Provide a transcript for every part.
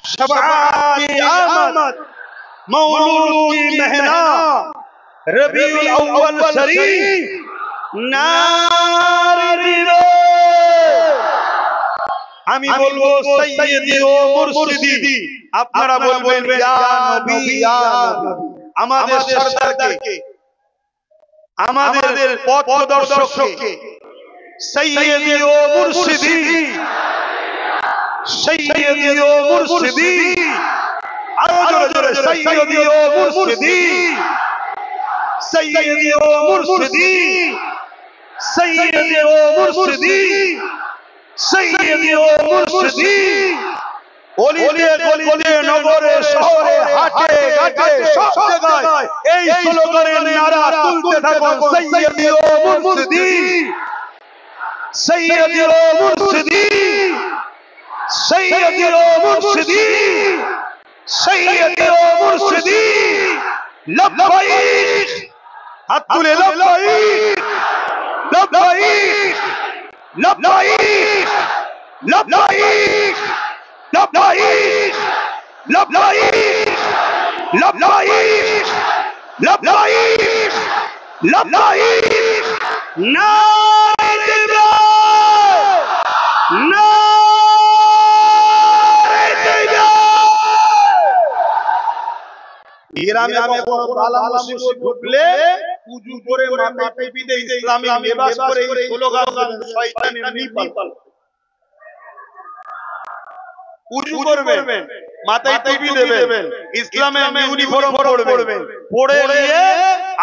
शबात की आमद, मौलूद की महना, रबीउल अव्वल शरीफ, नारे दिलो। আমি বলবো সাইয়্যিদি ও মুর্শিদি, আপনারা বলবেন ইয়া নবী ইয়া নবী। আমাদের সরদারকে, আমাদের পথ প্রদর্শককে সাইয়্যিদি ও মুর্শিদি, সাইয়্যিদি ও মুর্শিদি, আরো জোরে জোরে সাইয়্যিদি ও মুর্শিদি, সাইয়্যিদি ও মুর্শিদি, সাইয়্যিদি ও মুর্শিদি, সাইয়্যিদি ও মুর্শিদি। অলিতে গলিতে নগরে শহরে হাটে ঘাটে সব জায়গায় এই স্লোগানের নারা তুলতে থাকো, সাইয়্যিদি ও মুর্শিদি, সাইয়্যিদি ও মুর্শিদি, সাইয়্যিদি ও মুর্শিদি, সাইয়্যিদি ও মুর্শিদি। লব্বাইক, হাত তুলে লব্বাইক, লব্বাইক, লব্বাইক, লব্বাইক, লব্বাইক, লব্বাইক, লব্বাইক, লব্বাইক, লব্বাইক। নারে তাকবীর, নারে তাকবীর। গ্রামে কোনো বালা মুসিবত ঢুকলে উজু করে মাথায় টুপি দিয়ে ইসলামিক লিবাস পরে এই স্লোগান দেবেন, শয়তানের নিপাল। উজু করবেন, মাথায় টুপি দেবেন, ইসলামের ইউনিফর্ম পরবেন, পরে নিয়ে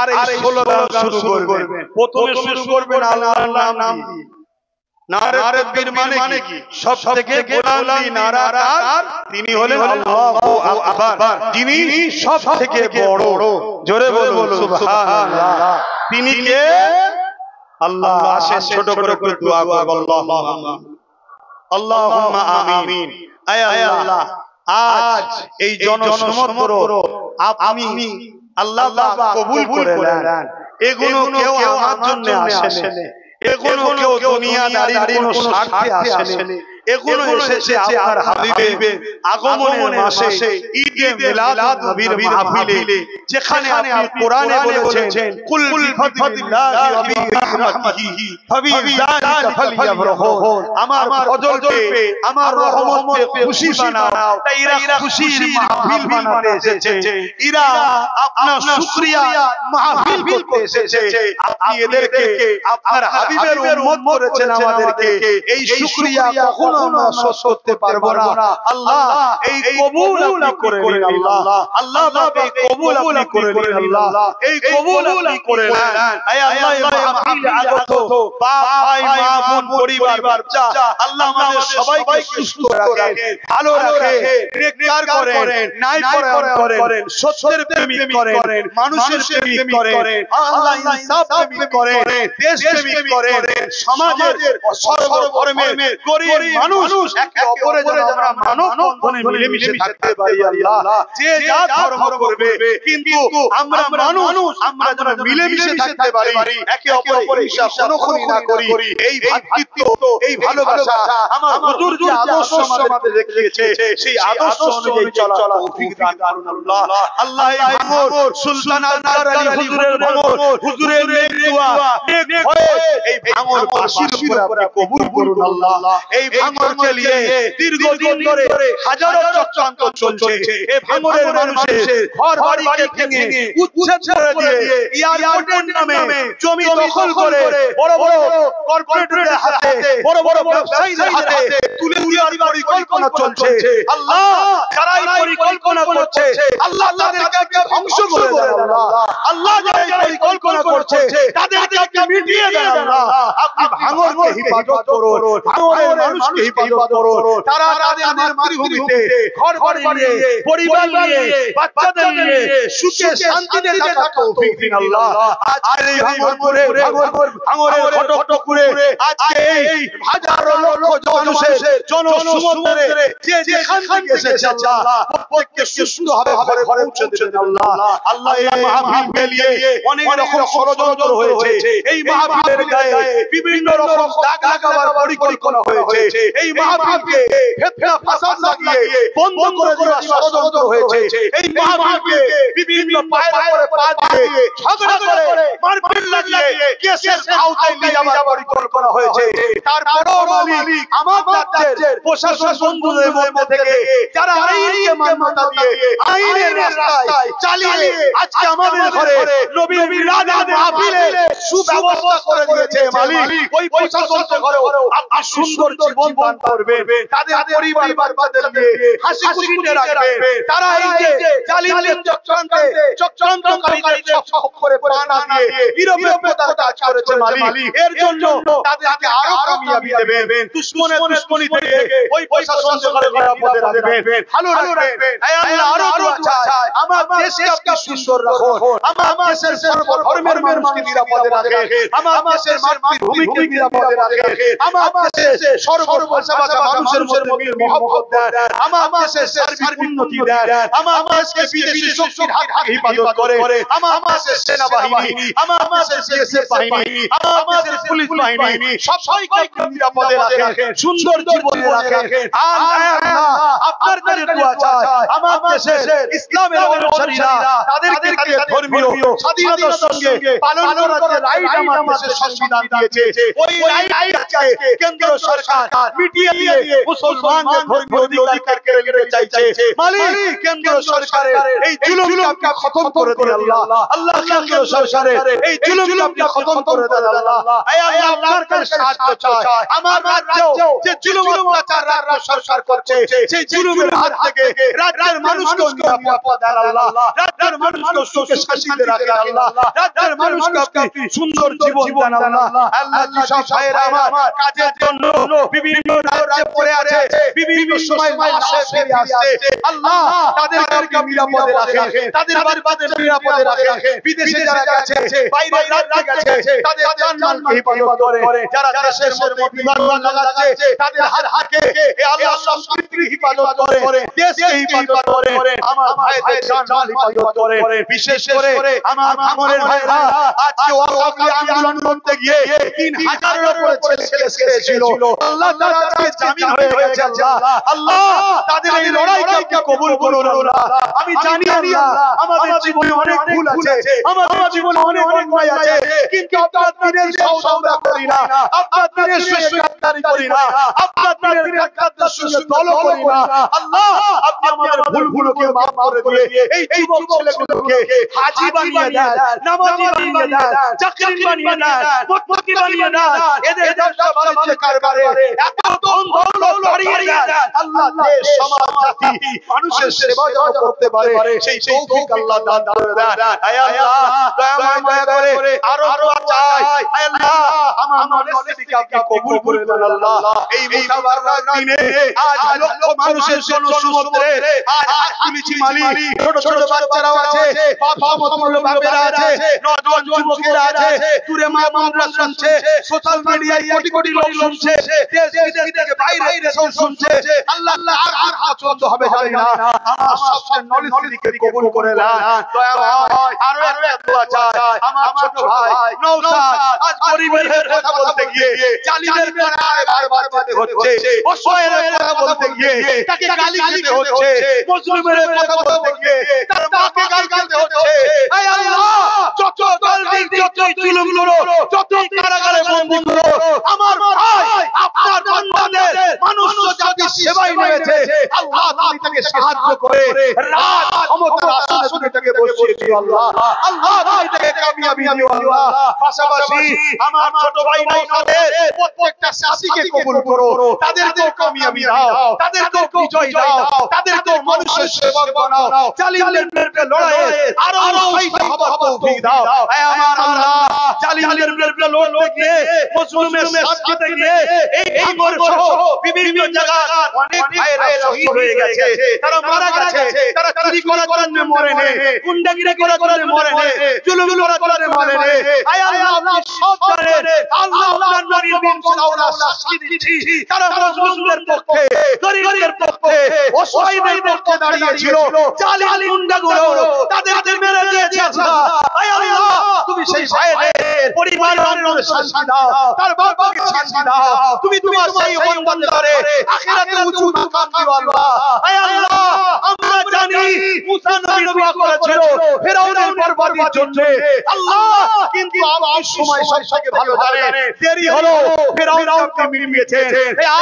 আর এই স্লোগান শুরু করবেন। প্রথমে শুরু করবেন আল্লাহর নাম দিয়ে। নারে তাকবীর মানে কি? সবথেকে বুলন্দ নারা কার? তিনি হলেন আল্লাহু আকবার, যিনি সবথেকে বড়। জোরে বলুন সুবহানাল্লাহ। তিনি কে? আল্লাহ। আসেন ছোট করে দোয়া করব, আল্লাহুম্মা, আল্লাহুম্মা আমিন। আয় আল্লাহ, আজ এই জনসমুদ্র আপনি আল্লাহ কবুল করে নেন। এগুলো কেউ আমার জন্য আসেনি, এগুলো কেউ দুনিয়াদারির কোনো স্বার্থে আসেনি, এগুলো এসেছে আপনার হাবিবের আগমনের মাসে ঈদে মিলাদ নবীর মাহফিলে, যেখানে আপনি কোরআনে বলেছেন কুল বিফাদিল্লাহি ওয়া বিরাহমাতিহি ফাবিযালিকা ফালইফরাহুন। আমার ফজলকে, আমার রহমতে খুশি বানাও। তাই এরা খুশির মাহফিল বানাতে এসেছে, এরা আপনার শুকরিয়া মাহফিল করতে এসেছে। আপনি এদেরকে আপনার হাবিবের উম্মত করেছেন আমাদেরকে, এই শুকরিয়া কখনো আমরা শোধ করতে পারবো না। আল্লাহ এই কবুল আপনি করে নিন, আল্লাহ আল্লাহ এই কবুল আপনি করে নিন, আল্লাহ এই কবুল আপনি করে নেন। আয় আল্লাহ এই মাহফিলে আগত বাপ ভাই মা বোন পরিবার বাচ্চা, আল্লাহ আমাদের সবাইকে সুস্থ রাখেন, ভালো রাখেন, নেককার করেন, ন্যায় পরায়ণ করেন, সত্যের প্রেমিক করেন, মানুষের প্রেমিক করেন, আল্লাহ ইনসাফ প্রেমিক করেন, দেশ প্রেমিক করেন, সমাজের সর্বধর্মের গরিব মানুষ একে অপরের যেন আমরা মানব বন্ধনে মিলেমিশে থাকতে পারি। আল্লাহ যে যা ধর্ম করবে, কিন্তু আমরা মানুষ, আমরা যেন মিলেমিশে থাকতে পারি, একে অপরের ঈর্ষা কোনখানি না করি। এই ভ্রাতৃত্ব, এই ভালোবাসা আমার হুজুর যে আদর্শ আমাদের দেখিয়েছে, সেই আদর্শ অনুযায়ী চলা তৌফিক দান করুন আল্লাহ। আল্লাহ এই ভাঙর সুলতান আজকার আলী হুজুরের ভাঙর, হুজুরের নেক দোয়া, নেক ভয়ে এই ভাঙর বাসীর উপরে আপনি কবুল করুন আল্লাহ। এই ভাঙরকে নিয়ে দীর্ঘদিন ধরে হাজারো চক্রান্ত চলছে। এই ভাঙরের মানুষের ঘর বাড়িকে ভেঙে উচ্ছেদ করে দিয়ে এয়ারপোর্টের নামে জমি দখল করে বড় বড় কর্পোরেটদের হাতে, বড় বড় ব্যবসায়ীদের হাতে তুলে দেওয়ার পরিকল্পনা চলছে। আল্লাহ যারা এই পরিকল্পনা করছে, আল্লাহ তাদেরকে ধ্বংস করে দেন আল্লাহ। আল্লাহ যারা এই পরিকল্পনা করছে তাদেরকে আপনি মিটিয়ে দেন আল্লাহ। আপনি ভাঙরকে হিফাজত করুন, ভাঙরের মানুষকে হিফাজত করুন। তারা তাদের মাতৃভূমিতে ঘর বাড়ি নিয়ে, পরিবার নিয়ে, বাচ্চাদের নিয়ে সুখে শান্তিতে থাকার তৌফিক দিন আল্লাহ। আজকে এই ভাঙরে, ভাঙরের খটখটপুরে আজকে এই হাজারো লক্ষ মানুষের জনসমুদ্রে যে যেখান থেকে এসেছে আল্লাহ, প্রত্যেককে সুস্থভাবে ঘরে পৌঁছে দেন আল্লাহ। আল্লাহ এই মাহফিলকে নিয়ে অনেক রকম ষড়যন্ত্র হয়েছে, এই মাহফিলের গায়ে বিভিন্ন রকম দাগ লাগাবার পরিকল্পনা হয়েছে। এই মাহফিলকে ফিতনা ফাসাদ লাগিয়ে বন্ধ করে দেওয়ার ষড়যন্ত্র হয়েছে। এই মাহফিলকে বিভিন্ন পায়ের উপরে পা দিয়ে ঝগড়া করে মারপিট লাগিয়ে কেসের আওতায় নিয়ে যাওয়ার পরিকল্পনা হয়েছে। তারপরেও মালিক আমার রাজ্যের প্রশাসন বন্ধুদের মধ্যে থেকে যারা আইনকে মান্যতা দিয়ে আইনের রাস্তায় চালিয়ে আজকে আমাদের ঘরে নবীর মিলাদের মাহফিলের সুব্যবস্থা করে দিয়েছে মালিক, ওই প্রশাসনকে ঘরে আপনি সুন্দর জীবন দান করবেন, তাদের পরিবার বাচ্চাদের নিয়ে হাসি খুশিতে রাখবেন। তারা এই যে জালিমদের চক্রান্তকারীদের সব করে পা না দিয়ে নীরবে তার কাজ করেছে মালিক, এর জন্য তাদেরকে আরো কামিয়াবি দেবেন। দুশমনের দুশমনি থেকে ওই প্রশাসনকে ঘরে নিরাপদে রাখবেন, ভালো রাখবেন। হে আল্লাহ, আরো দোয়া চাই আমার দেশকে আপনি সুন্দর রাখুন, আমার দেশের সর্ব ধর্মের মানুষকে নিরাপদে রাখেন, আমার দেশের মাতৃভূমিকে নিরাপদে রাখেন, আমার দেশের সর্ব ভাষা মানুষের মধ্যে মহব্বত দেন, আমার দেশের সার্বিক উন্নতি দেন, আমার দেশকে বিদেশি শক্তির হাত থেকে হিফাজত করে, আমার দেশের সেনাবাহিনী, আমার দেশের বিএসএফ বাহিনী, আমার দেশের পুলিশ বাহিনী সবাইকে নিরাপদে রাখেন, সুন্দর জীবনে রাখেন। আল্লাহ আপনার কাছে দোয়া চাই আমার দেশের ইসলামের অনুসারীরা তাদেরকে ধর্মীয় স্বাধীনতার সঙ্গে পালন করার যে রাইট আমার দেশের সংবিধান দিয়েছে, ওই রাইটকে কেন্দ্র সরকার মিটিয়ে দিয়ে মুসলমানদের ধর্মীয় অধিকার কেড়ে নিতে চাইছে। মালিক, কেন্দ্র সরকারের এই জুলুমকে আপনি খতম করে দিন আল্লাহ, আল্লাহ কেন্দ্র সরকারের এই জুলুমকে আপনি খতম করে দেন আল্লাহ। এই আল্লাহ আপনার কাছে সাহায্য চাই, আমার রাজ্যেও যে জুলুম অত্যাচার রাজ্য সরকার করছে সেই জুলুমের হাত থেকে রাজ্যের মানুষকে নিরাপদ দেন আল্লাহ, রাজ্যের মানুষকে সুখে শান্তিতে রাখেন আল্লাহ, রাজ্যের মানুষকে আপনি সুন্দর জীবন দেন আল্লাহ। আল্লাহ যেসব ভাইয়েরা আমার কাজের জন্য বিভিন্ন রাজ্যে পড়ে আছে, বিভিন্ন সময় মাসে ফিরে আসছে, আল্লাহ তাদেরকে নিরাপদে রাখেন, তাদের বাড়িতে নিরাপদে রাখেন, বিদেশে যারা গেছে, বাইরে রাজ্যে গেছে তাদের জানমালকে হিফাজত করে, যারা দেশের মধ্যে বিমান লাগাচ্ছে তাদের হাতকে হে আল্লাহ সংস্কৃতির হিফাজত করে, দেশকে হিফাজত করে, আমার ভাইদের জানমাল হিফাজত করে। বিশেষ করে আমার ভাঙনের ভাইরা আজকে ওয়াকফ আন্দোলন করতে গিয়ে 3000 এর উপরে ছেলে ছিল, আল্লাহ তাআলা আজকে জামিন হয়ে গেছে আল্লাহ, আল্লাহ তাদের এই লড়াইকে আপনি কবুল করুন আল্লাহ। আমি জানি আল্লাহ আমাদের জীবনে অনেক ভুল আছে, আমাদের জীবনে অনেক অন্যায় আছে, কিন্তু আপনার দিনের সওদা আমরা করি না, আপনার দিনের শেষদারি করি না, আপনার দিনের কাকতার সঙ্গে দল করি না আল্লাহ। আপনি আমাদের ভুলগুলোকে মাফ করে দিয়ে এই যুবক ছেলেগুলোকে হাজী বানিয়ে দেন, নামাজি বানিয়ে দেন, চাকরি বানিয়ে দেন, মুত্তাকি বানিয়ে দেন, এদের ব্যবসা বাণিজ্য কারবারে এত ধন দৌলত বাড়িয়ে দেন আল্লাহ, দেশ সমাজ জাতি মানুষের সেবা যেন করতে পারে সেই তৌফিক আল্লাহ দান করে দেন। হে আল্লাহ দয়া করে আরো দোয়া চাই, হে আল্লাহ আমার নলেজকে আপনি কবুল করে নেন আল্লাহ। এই মুতাবারক দিনে আজ লক্ষ মানুষের জনসমুদ্রে আজ হাত তুলেছি মালিক, ছোট ছোট বাচ্চারাও আছে, বাপ সমতুল্য বাপেরা আছে, নওজোয়ান যুবকেরা আছে, দূরে মা বোনরা শুনছে, সোশ্যাল মিডিয়ায় কোটি কোটি লোক শুনছে, দেশ বিদেশ থেকে বাইরে এসেও শুনছে, আল্লাহ আল্লাহ আর পছন্দ হবে জানি না, আমার সবচেয়ে নলেজকে কবুল করে নেন দয়া হয়। আরো একটা দোয়া চাই আমার ছোট ভাই নওশাদ আজ গরিবের কথা বলতে গিয়ে জালিমের কারণে বারবার যেতে হচ্ছে, অসহায়ের কথা বলতে গিয়ে তাকে গালি দিতে হচ্ছে, মজলুমের কথা বলতে গিয়ে তার মাকে গালি দিতে হচ্ছে। হে আল্লাহ যত দলদিন যত জুলুম করো, যত কারাগারে বন্দী করো, আমার ভাই আপনার বান্দাদের মানুষ জাতি সেবায় নেমেছে, আল্লাহ তুমি তাকে সাহায্য করে রাত ক্ষমতার আসনে তাকে বসিয়ে দিও আল্লাহ, আল্লাহ তুমি তাকে কামিয়াবি দিও আল্লাহ। পাশাপাশি আমার ছোট ভাই নওশাদের প্রত্যেকটা শাসীকে কবুল করো, তাদেরকে কামিয়াবি দাও, তাদেরকে বিজয় দাও, তাদেরকে মানুষের সেবক বানাও, জালিমদের বিরুদ্ধে লড়াইয়ে আরো শহীদ হবার তৌফিক দাও। হে আমার আল্লাহ জালিমদের বিরুদ্ধে লড়তে গিয়ে মজলুমের সাথ দিতে গিয়ে এই ভাঙর সহ বিভিন্ন জায়গায় অনেক ভাইয়েরা শহীদ হয়ে গেছে, তারা মারা গেছে, তারা চুরি করার জন্য মরে নেই, গুন্ডাগিরি করার জন্য মরে নেই, জুলুম করার জন্য মরে নেই। হে আল্লাহ আপনি সব জানেন, আল্লাহ আপনার নবীর বংশধররা সাক্ষী দিচ্ছি, তারা মজলুমদের পক্ষে, গরিবদের পক্ষে, অসহায়দের পক্ষে দাঁড়িয়েছিল, জালিম গুন্ডাগুলো তাদেরকে মেরে দিয়েছে আল্লাহ। হে আল্লাহ তুমি সেই ভাইদের পরিবারের অন্তরে শান্তি দাও, তার বাবাকে শান্তি দাও। তুমি তোমার সেই বান্দাদের আখিরাতে উঁচু মাকাম দিও আল্লাহ। আয় আল্লাহ, আমরা জানি মুসা নবী দোয়া করেছিল ফিরআউনের বরবাদির জন্য আল্লাহ, কিন্তু আমার সময় সবথেকে ভালো জানে, দেরি হলো, ফিরআউনকে মিটিয়েছে।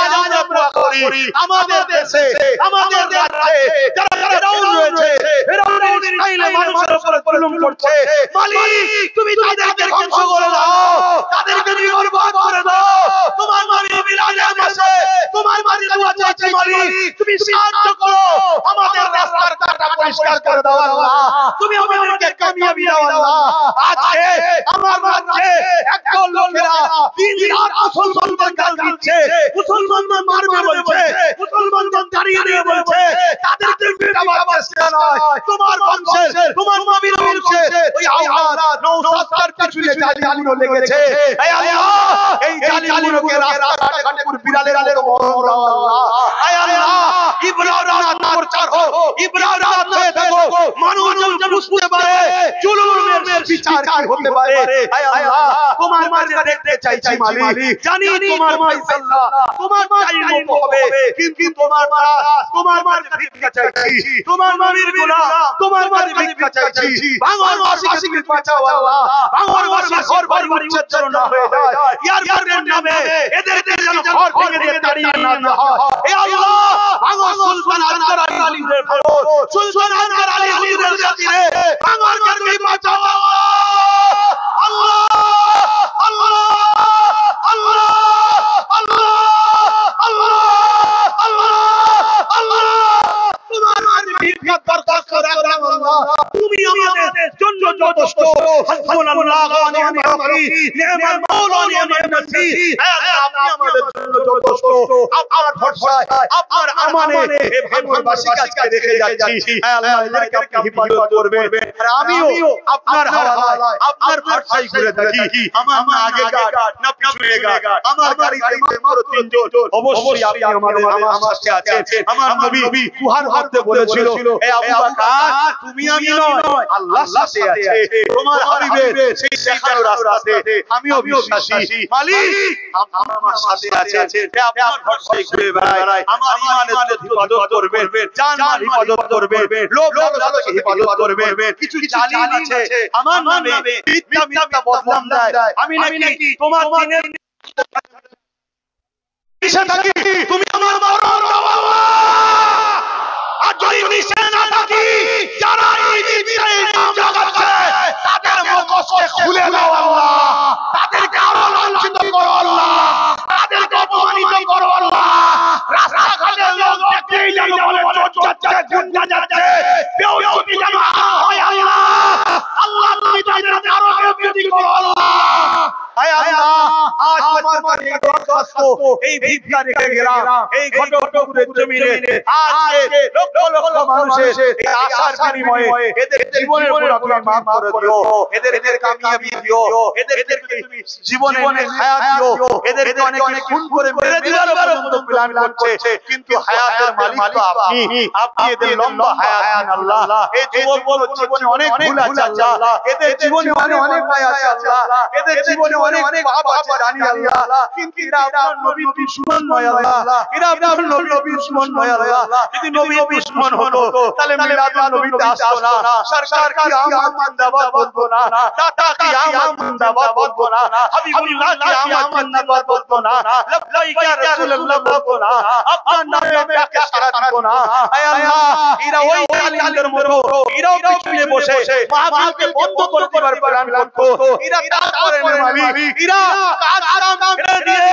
আজ আমরা দোয়া করি আমাদের দেশে, আমাদের রাজ্যে যারা ফিরআউন রয়েছে, ফিরআউনের স্টাইলে মানুষের উপর জুলুম করছে, মালিক তুমি তাদেরকে ধ্বংস করে দাও, তাদেরকে নির্বর্বাদ করে দাও। তোমার মালিক বিলালের মাসে তোমার মালিক দোয়া চাইছে, মালিক তুমি সাহায্য করো, আমাদের রাস্তার কাঁটা পরিষ্কার করে দাও আল্লাহ, তুমি আমাদেরকে কামিয়াবি দাও আল্লাহ। আজকে আমার রাজ্যে একদল লোকেরা দিন রাত মুসলমানদের গাল দিচ্ছে, মুসলমানদের মারবে বলছে, মুসলমানদের দাঁড়িয়ে দিয়ে বলছে, তাদেরকে মেটাবার চেষ্টা নয়, তোমার বংশের, তোমার নবীর বংশে ওই আওলাদ নওশাদর পিছনে জালিমগুলো লেগেছে। হে আল্লাহ, এই জালিমগুলোকে রাস্তাঘাটে পুরো বিড়ালের মতো মরণ দাও আল্লাহ। হে আল্লাহ, ইব্রাহিম প্রচার হোক, ইব্রাহিম হয়ে থাকো, মানুষ যেন বুঝতে পারে জুলুমের বিচার কি হতে পারে। হে আল্লাহ, তোমার মাঝে দেখতে চাইছি মালিক, জানি তোমার ফয়সালা তোমার চাইর মতো হবে, কিন্তু তোমার মাঝে ভিক্ষা চাইছি, তোমার নবীর গোলাম তোমার মাঝে ভিক্ষা চাইছি। বাংলাবাসীকে বাঁচাও আল্লাহ, বাংলাবাসীর ঘর বাড়ি উচ্ছেদ না হয়ে যায়, ইয়ারদের নামে এদেরকে যেন ঘর ভেঙে দিয়ে তাড়িয়ে না দেওয়া হয়। হে আল্লাহ, বাংলা সুলতান আনকার আলীদের ভালো, সুলতান আনকার আলীদের খাতিরে বাংলাকে বাঁচাও আল্লাহ, আল্লাহ, আল্লাহ, আল্লাহ, আল্লাহ, আল্লাহ, আল্লাহ, তোমার মাঝে ভিক্ষা দরকার করে আল্লাহ, তুমি আমাদের জন্য যথেষ্ট। হাসবুনাল্লাহ ওয়া নি'মাল ওয়াকিল, নি'মাল মাওলা ওয়া নি'মান নাসীর। হে আল্লাহ, আপনি আমাদের জন্য যথেষ্ট। আপনার ভরসায়, আপনার আমানে এই ভাঙনবাসীকে আজকে রেখে যাচ্ছি। হে আল্লাহ, এদেরকে আপনি হিফাজত করবেন, আর আমিও আপনার হাওয়ালায়, আপনার ভরসায় ঘুরে থাকি। আমার না আগে গাড় না পিছনে গাড়, আমার গাড়িতে মাত্র তিনজন, অবশ্যই আপনি আমার সাথে আছেন। আমার নবী কুহার মধ্যে বলেছিল, হে আবু বকর, তুমি আমি নয়, আল্লাহ সাথে আছে। তোমার হাবিবের সেই দেখানো রাস্তাতে আমিও বিশ্বাসী। মালিক আমার সাথে আছে, হে আপনার ভরসায় ঘুরে বেড়াই। আমার ঈমানের হিফাজত করবেন, জান মাল হিফাজত করবেন, লোভ লালসাকে হিফাজত করবেন। কিছু জালিম আছে আমার নামে মিথ্যা বদনাম দেয়, আমি নাকি তোমার দিনের কিসে থাকি, তুমি আমার মরণ দাও আল্লাহ। আর যদি মিশে না থাকি, যারা এই মিথ্যায় নাম লাগাচ্ছে তাদের মুখকে খুলে দাও আল্লাহ, তাদেরকে আরো লাঞ্ছিত করো আল্লাহ, তাদেরকে অপমানিত করো আল্লাহ। রাস্তাঘাটের লোক দেখলেই যেন বলে চোর যাচ্ছে, গুন্ডা যাচ্ছে, বেয়াদবি যেন হয় আল্লাহ। আল্লাহ, তুমি তাদেরকে আরো বেয়াদবি করো আল্লাহ। হে আল্লাহ, আজ আমার কাছে দরখাস্ত, এই ভিক্ষা রেখে গেলাম এই ঘটকপুরের জমিনে। আজকে লক্ষ লক্ষ মানুষের এই আশার বিনিময়ে এদের জীবনের উপর তুমি মাফ করে দিও, এদের কামিয়াবি দিও, এদেরকে তুমি জীবনে হায়াত দিও। এদেরকে অনেকে খুন করে মেরে দেওয়ার পর্যন্ত প্ল্যান করছে, কিন্তু হায়াতের মালিক তো আপনি, আপনি এদের লম্বা হায়াত দিন আল্লাহ। এই যুবকগুলো জীবনে অনেক ভুল আছে আল্লাহ, এদের জীবনে অনেক ভয় আছে আল্লাহ, এদের জীবনে অনেক পাপ আছে জানি আল্লাহ, কিন্তু এরা আপনার নবীর দুশমন নয় আল্লাহ, এরা আপনার নবীর দুশমন নয় আল্লাহ। যদি নবীর দুশমন হতো তাহলে মিলাদুন নবীতে আসতো না, সরকার কি আমত জিন্দাবাদ বলতো না, দাতা কি আমত জিন্দাবাদ বলতো না, হাবিবুল্লাহ কি আমত জিন্দাবাদ বলতো না, লব্বাইক ইয়া রাসূলুল্লাহ বলতো না, আপনার নামে ডাকে সাড়া দিত না। হে আল্লাহ, এরা ওই জালিমদের মতো, এরাও পিছনে বসে মাহফিলকে বন্ধ করে দেবার প্ল্যান করতো। এরা কাজ করে না মালিক, এরা কাজ ছেড়ে দিয়ে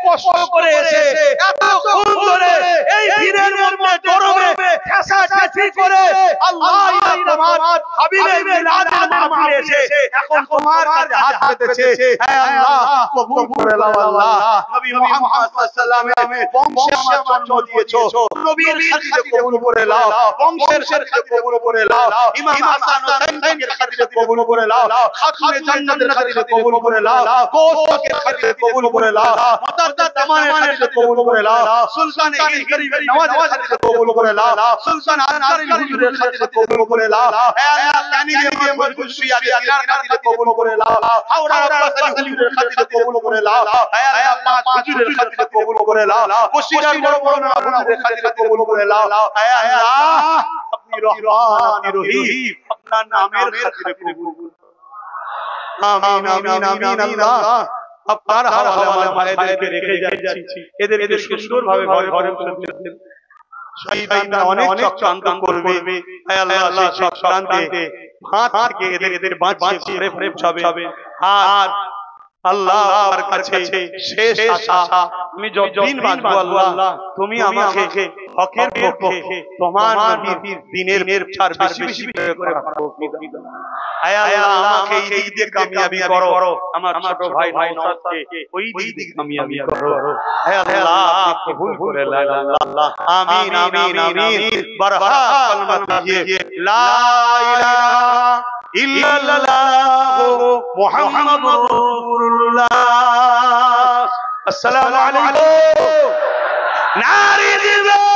কষ্ট করে এসে এতক্ষণ ধরে এই ভিড়ের মধ্যে গরমে ঠেসাঠেসি করে আল্লাহ তোমার হাবিবের মিলাদের মাহফিলে এসে এখন তোমার কাছে হাত পেতেছে। হে আল্লাহ, কবুল করে নাও আল্লাহ। নবী মুহাম্মদ সাল্লাল্লাহু আলাইহি ওয়াসাল্লামের বংশে আমার জন্ম দিয়েছো, নবীর খাতিরে কবুল করে নাও, বংশের খাতিরে কবুল করে নাও, ইমাম হাসান হুসাইনের খাতিরে কবুল করে নাও, খাতুনে জান্নাতের খাতিরে কবুল করে নাও, গোসকের খাতিরে কবুল করে নাও, মুতাদ্দাদ জামানের খাতিরে কবুল করে নাও, সুলতান এই গরিবের নওয়াজের খাতিরে কবুল করে নাও, সুলতান আনসারী হুজুরের খাতিরে কবুল করে নাও। হে আল্লাহ, কানিয়ে মজবুত সুইয়া দিয়ার খাতিরে খাতিরে কবুল করে নাও হাওড়া আব্বাস আলী হুজুরের খাতিরে কবুল করে নাও হে আল্লাহ পাক হুজুরের খাতিরে কবুল করে নাও বসিরার বড় বড় হুজুরের খাতিরে কবুল করে নাও হে আল্লাহ আপনি রহমান আপনি রহিম আপনার নামের খাতিরে কবুল আমিন আমিন আমিন আল্লাহ আপনার হাওয়ালে আমার ভাইদেরকে রেখে যাচ্ছি এদেরকে সুন্দরভাবে ঘরে ঘরে পৌঁছে দেন শয়তানরা অনেক চক্রান্ত করবে হে আল্লাহ সেই চক্রান্তে হাত থেকে এদের বাঁচিয়ে ফেরে পৌঁছাবে আর আল্লাহর কাছে শেষ আশা আমি যতদিন বাঁচবো আল্লাহ তুমি আমাকে হকের পক্ষে তোমার নবীর দ্বীনের ছাড় বেশি বেশি করে তৌফিক দাও হে আল্লাহ আমাকে এই দিকে কামিয়াবি করো আমার ছোট ভাই নওশাদকে ওই দিকে কামিয়াবি করো হে আল্লাহ আপনি কবুল করে নেন আল্লাহ আমিন আমিন আমিন বারহা কলমা দিজিয়ে লা ইলাহা ইল্লাল্লাহ মুহাম্মাদুর রাসূলুল্লাহ আসসালামু আলাইকুম নারে দিবা